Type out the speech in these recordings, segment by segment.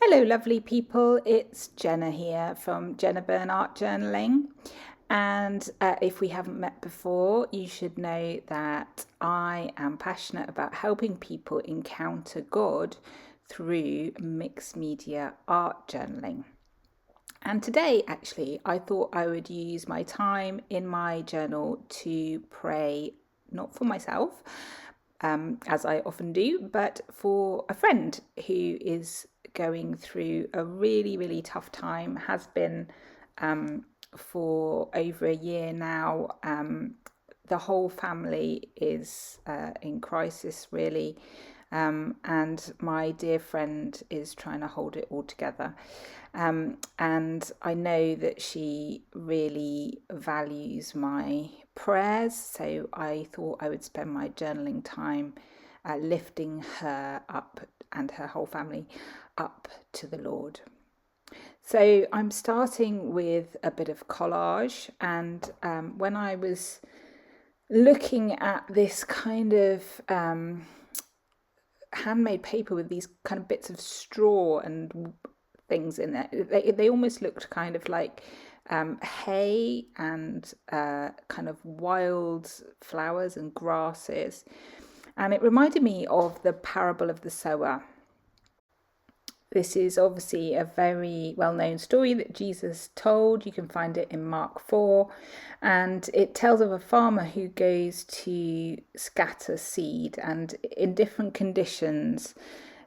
Hello, lovely people. It's Jenna here from Jenna Art Journaling. And if we haven't met before, you should know that I am passionate about helping people encounter God through mixed media art journaling. And today, actually, I thought I would use my time in my journal to pray, not for myself, as I often do, but for a friend who is going through a really, really tough time, has been for over a year now. The whole family is in crisis, really. And my dear friend is trying to hold it all together. And I know that she really values my prayers, so I thought I would spend my journaling time lifting her up and her whole family up to the Lord. So I'm starting with a bit of collage, and when I was looking at this kind of handmade paper with these kind of bits of straw and things in there, they almost looked kind of like hay and kind of wild flowers and grasses. And it reminded me of the parable of the sower. This is obviously a very well-known story that Jesus told. You can find it in Mark 4. And it tells of a farmer who goes to scatter seed. And in different conditions,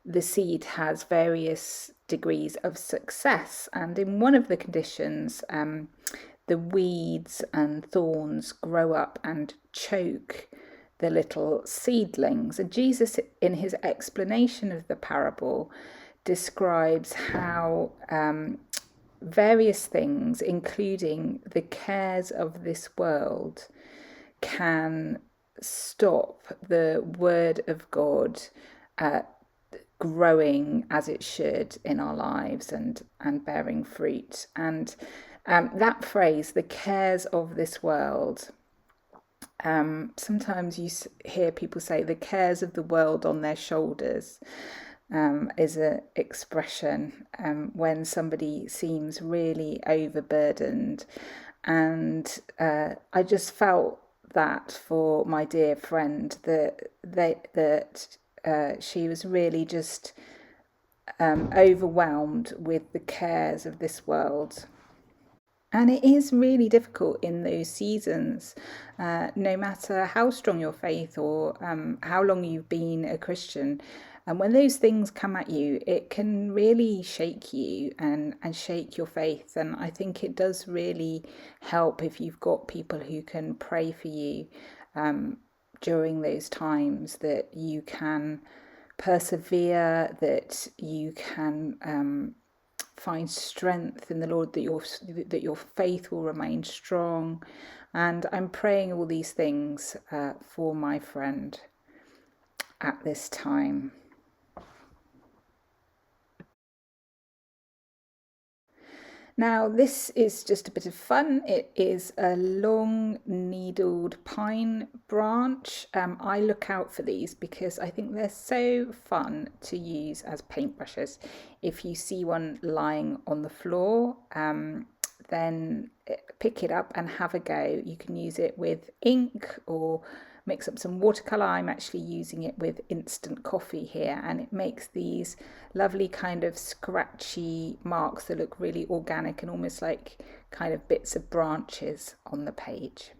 the seed has various degrees of success. And in one of the conditions, the weeds and thorns grow up and choke the little seedlings. And Jesus, in his explanation of the parable, describes how various things, including the cares of this world, can stop the word of God growing as it should in our lives and bearing fruit. And that phrase, the cares of this world, sometimes you hear people say the cares of the world on their shoulders. Is an expression when somebody seems really overburdened. And I just felt that for my dear friend, that she was really just overwhelmed with the cares of this world. And it is really difficult in those seasons, no matter how strong your faith or how long you've been a Christian. And when those things come at you, it can really shake you and shake your faith. And I think it does really help if you've got people who can pray for you during those times, that you can persevere, that you can find strength in the Lord, that your faith will remain strong. And I'm praying all these things for my friend at this time. Now, this is just a bit of fun. It is a long needled pine branch. I look out for these because I think they're so fun to use as paintbrushes. If you see one lying on the floor, then pick it up and have a go. You can use it with ink or mix up some watercolour. I'm actually using it with instant coffee here, and it makes these lovely kind of scratchy marks that look really organic and almost like kind of bits of branches on the page.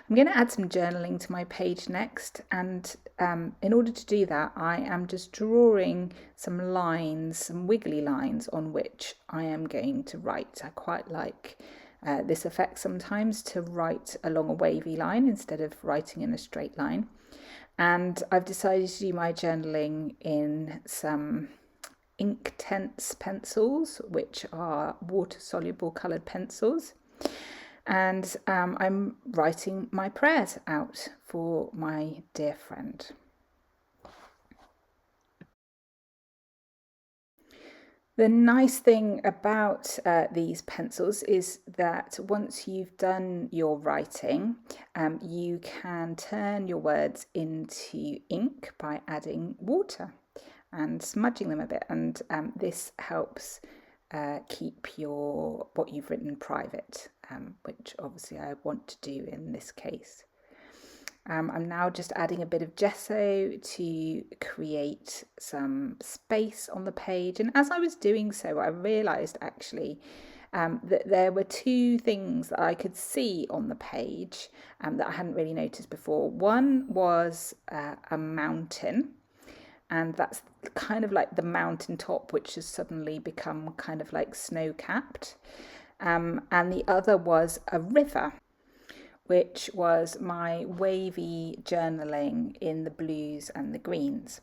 I'm going to add some journaling to my page next, and in order to do that, I am just drawing some lines, some wiggly lines on which I am going to write. I quite like this effect sometimes, to write along a wavy line instead of writing in a straight line. And I've decided to do my journaling in some Inktense pencils, which are water-soluble coloured pencils. And I'm writing my prayers out for my dear friend. The nice thing about these pencils is that once you've done your writing, you can turn your words into ink by adding water. and smudging them a bit. And this helps keep what you've written private, which obviously I want to do in this case. I'm now just adding a bit of gesso to create some space on the page. And as I was doing so, I realised actually that there were two things that I could see on the page that I hadn't really noticed before. One was a mountain, and that's kind of like the mountaintop, which has suddenly become kind of like snow-capped. And the other was a river, which was my wavy journaling in the blues and the greens.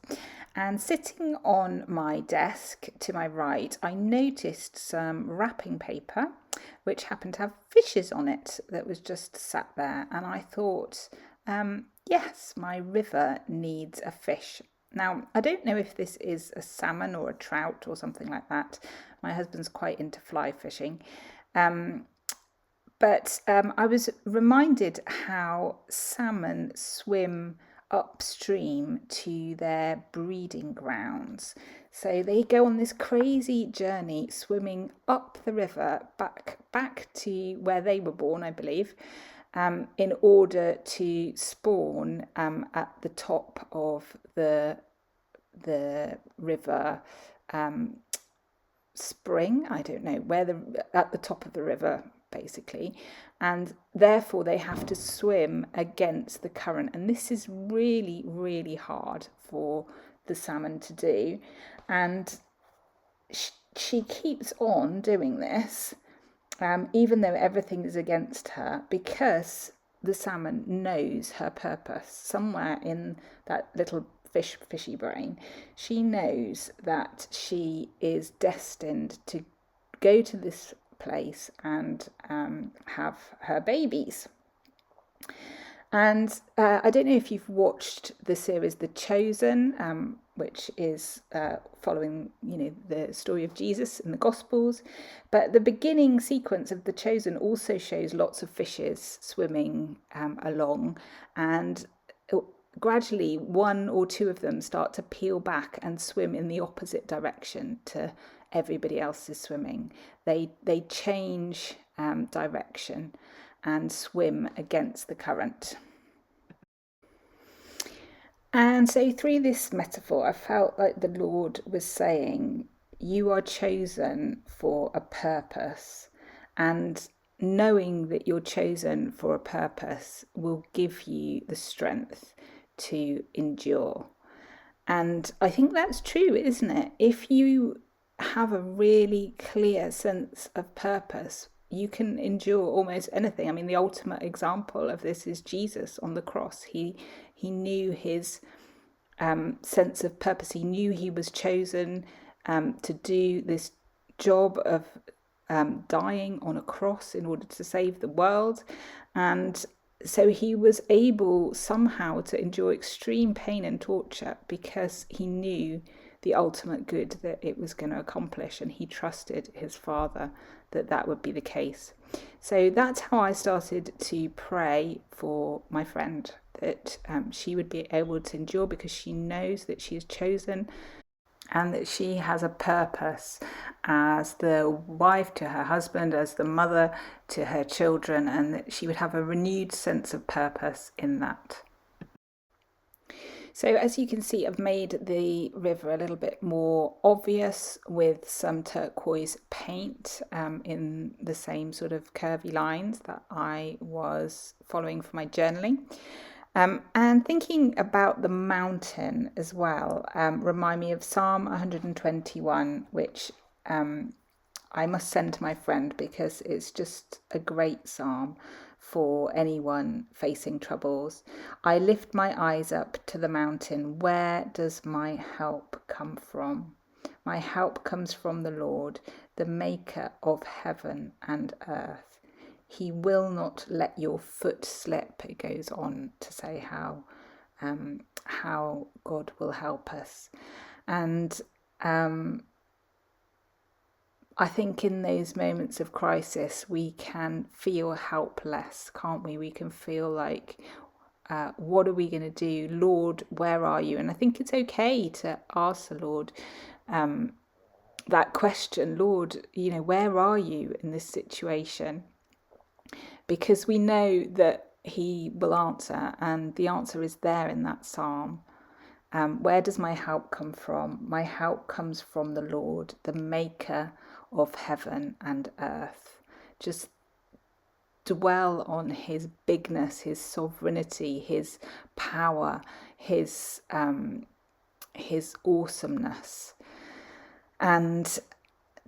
And sitting on my desk to my right, I noticed some wrapping paper, which happened to have fishes on it, that was just sat there. And I thought, yes, my river needs a fish. Now, I don't know if this is a salmon or a trout or something like that. My husband's quite into fly fishing. But I was reminded how salmon swim upstream to their breeding grounds. So they go on this crazy journey swimming up the river back to where they were born, I believe, in order to spawn at the top of the river spring. I don't know where at the top of the river basically, and therefore they have to swim against the current, and this is really, really hard for the salmon to do. And she keeps on doing this, even though everything is against her, because the salmon knows her purpose. Somewhere in that little fishy brain, she knows that she is destined to go to this place and have her babies. And I don't know if you've watched the series The Chosen, which is following, the story of Jesus in the Gospels. But the beginning sequence of The Chosen also shows lots of fishes swimming along, and gradually one or two of them start to peel back and swim in the opposite direction to everybody else is swimming. They change direction and swim against the current. And so through this metaphor, I felt like the Lord was saying, you are chosen for a purpose, and knowing that you're chosen for a purpose will give you the strength to endure. And I think that's true, isn't it? If you have a really clear sense of purpose, you can endure almost anything. I mean, the ultimate example of this is Jesus on the cross. He knew his sense of purpose. He knew he was chosen to do this job of dying on a cross in order to save the world. And so he was able somehow to endure extreme pain and torture because he knew the ultimate good that it was going to accomplish, and he trusted his Father that would be the case. So that's how I started to pray for my friend, that she would be able to endure because she knows that she is chosen and that she has a purpose as the wife to her husband, as the mother to her children, and that she would have a renewed sense of purpose in that. So as you can see, I've made the river a little bit more obvious with some turquoise paint in the same sort of curvy lines that I was following for my journaling. And thinking about the mountain as well, remind me of Psalm 121, which I must send to my friend because it's just a great psalm for anyone facing troubles. I lift my eyes up to the mountain. Where does my help come from? My help comes from the Lord, the maker of heaven and earth. He will not let your foot slip. It goes on to say how God will help us. And I think in those moments of crisis, we can feel helpless, can't we? We can feel like what are we going to do? Lord, where are you? And I think it's okay to ask the Lord that question, Lord, where are you in this situation? Because we know that he will answer, and the answer is there in that psalm. Where does my help come from? My help comes from the Lord, the maker of heaven and earth. Just dwell on his bigness, his sovereignty, his power, his awesomeness, and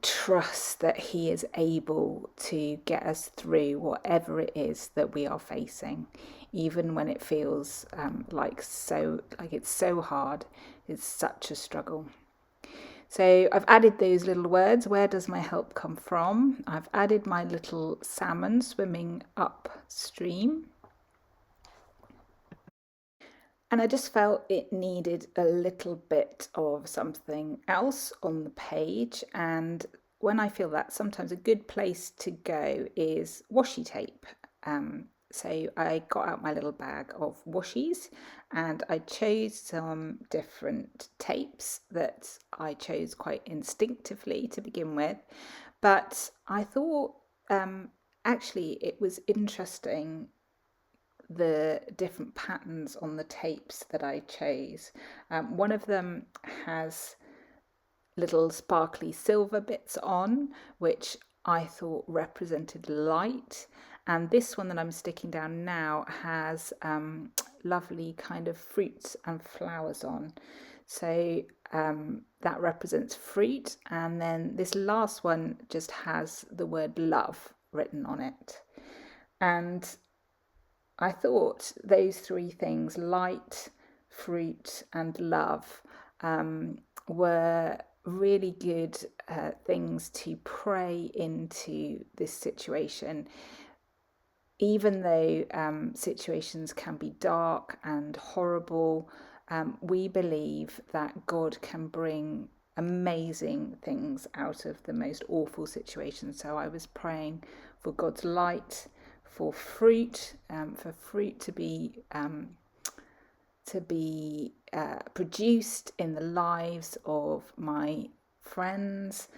trust that he is able to get us through whatever it is that we are facing, even when it feels like it's so hard. It's such a struggle. So I've added those little words. Where does my help come from? I've added my little salmon swimming upstream. And I just felt it needed a little bit of something else on the page. And when I feel that, sometimes a good place to go is washi tape. So I got out my little bag of washies and I chose some different tapes that I chose quite instinctively to begin with. But I thought actually it was interesting, the different patterns on the tapes that I chose. One of them has little sparkly silver bits on, which I thought represented light. And this one that I'm sticking down now has lovely kind of fruits and flowers on. So that represents fruit. And then this last one just has the word love written on it. And I thought those three things, light, fruit, and love, were really good things to pray into this situation. Even though situations can be dark and horrible, we believe that God can bring amazing things out of the most awful situations. So I was praying for God's light, for fruit to be produced in the lives of my friends,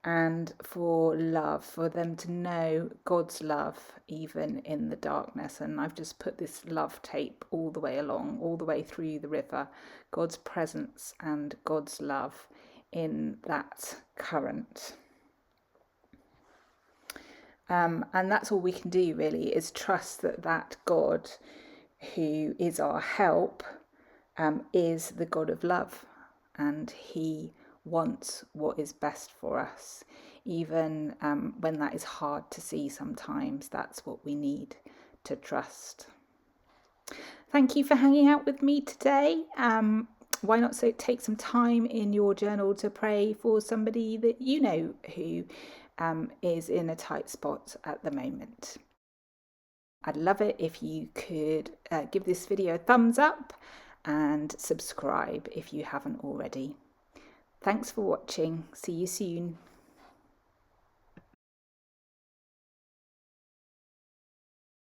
and for love, for them to know God's love even in the darkness. And I've just put this love tape all the way along, all the way through the river, God's presence and God's love in that current. And that's all we can do really, is trust that God, who is our help, is the God of love, and he wants what is best for us, even when that is hard to see sometimes. That's what we need to trust. Thank you for hanging out with me today. Why not take some time in your journal to pray for somebody that you know who is in a tight spot at the moment. I'd love it if you could give this video a thumbs up and subscribe if you haven't already. Thanks for watching. See you soon.